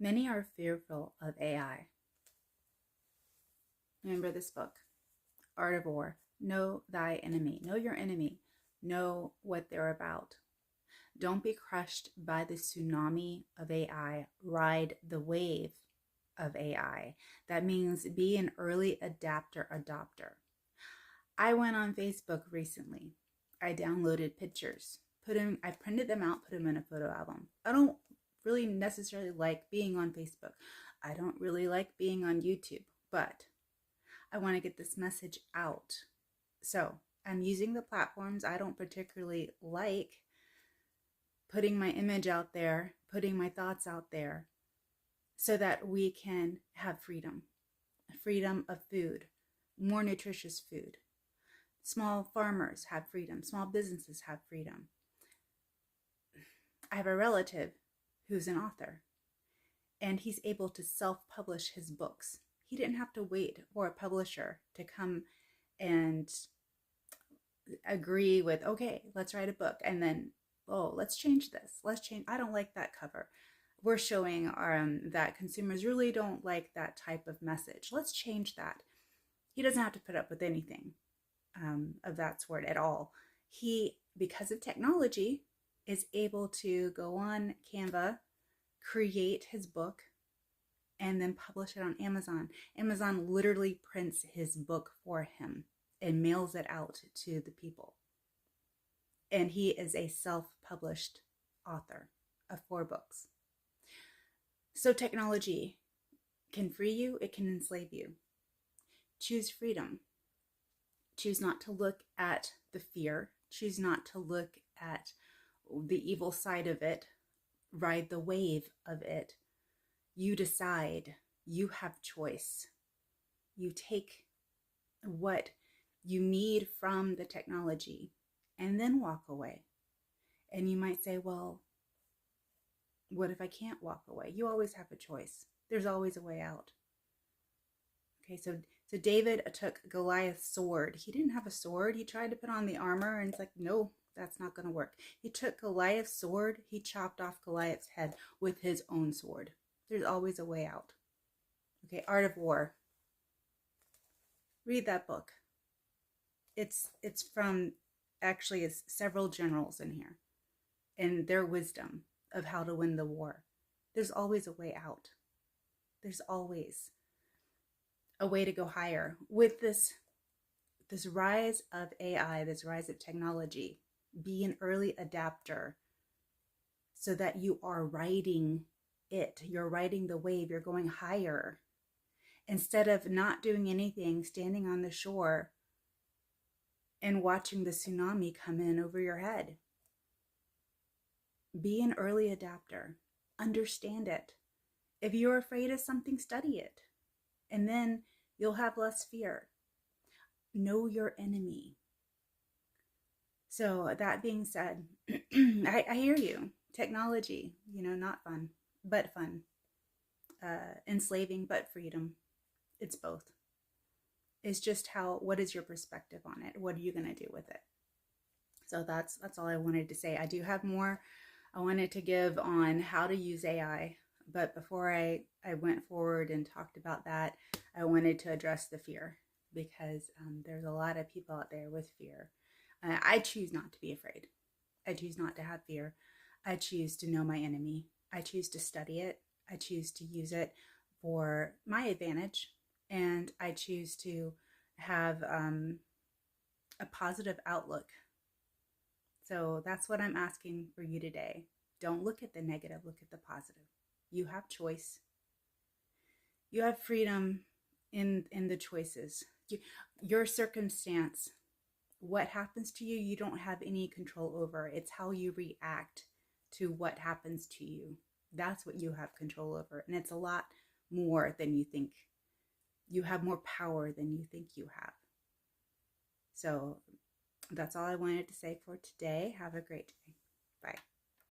Many are fearful of AI. Remember this book, Art of War. Know thy enemy. Know your enemy. Know what they're about. Don't be crushed by the tsunami of AI. Ride the wave of AI. That means be an early adopter. I went on Facebook recently. I downloaded pictures. I printed them out, put them in a photo album. I don't really necessarily like being on Facebook. I don't really like being on YouTube, but I want to get this message out. So I'm using the platforms I don't particularly like, putting my image out there, putting my thoughts out there, so that we can have freedom of food, more nutritious food. Small farmers have freedom. Small businesses have freedom. I have a relative who's an author, and he's able to self-publish his books. He didn't have to wait for a publisher to come and agree with, okay, let's write a book. And then, oh, let's change this. I don't like that cover. We're showing that consumers really don't like that type of message. Let's change that. He doesn't have to put up with anything of that sort at all. He, because of technology, is able to go on Canva, create his book, and then publish it on Amazon. Amazon literally prints his book for him and mails it out to the people. And he is a self-published author of 4 books. So technology can free you, it can enslave you. Choose freedom. Choose not to look at the fear. Choose not to look at the evil side of it. Ride the wave of it. You decide. You have choice. You take what you need from the technology and then walk away. And you might say, well, what if I can't walk away? You always have a choice. There's always a way out. Okay, so David took Goliath's sword. He didn't have a sword. He tried to put on the armor, and it's like, no, that's not going to work. He took Goliath's sword. He chopped off Goliath's head with his own sword. There's always a way out. Okay, Art of War. Read that book. It's from, actually, it's several generals in here and their wisdom of how to win the war. There's always a way out. There's always a way to go higher. With this rise of AI, this rise of technology, be an early adapter so that you are riding it. You're riding the wave. You're going higher. Instead of not doing anything, standing on the shore and watching the tsunami come in over your head. Be an early adapter. Understand it. If you're afraid of something, study it. And then you'll have less fear. Know your enemy. So that being said, I hear you. Technology, not fun, but fun. Enslaving, but freedom. It's both. It's just what is your perspective on it? What are you going to do with it? So that's all I wanted to say. I do have more I wanted to give on how to use AI, but before I went forward and talked about that, I wanted to address the fear, because there's a lot of people out there with fear. I choose not to be afraid. I choose not to have fear. I choose to know my enemy. I choose to study it. I choose to use it for my advantage, and I choose to have a positive outlook. So that's what I'm asking for you today. Don't look at the negative, look at the positive. You have choice. You have freedom in the choices. Your circumstance, what happens to you, you don't have any control over. It's how you react to what happens to you. That's what you have control over. And it's a lot more than you think. You have more power than you think you have. So that's all I wanted to say for today. Have a great day. Bye.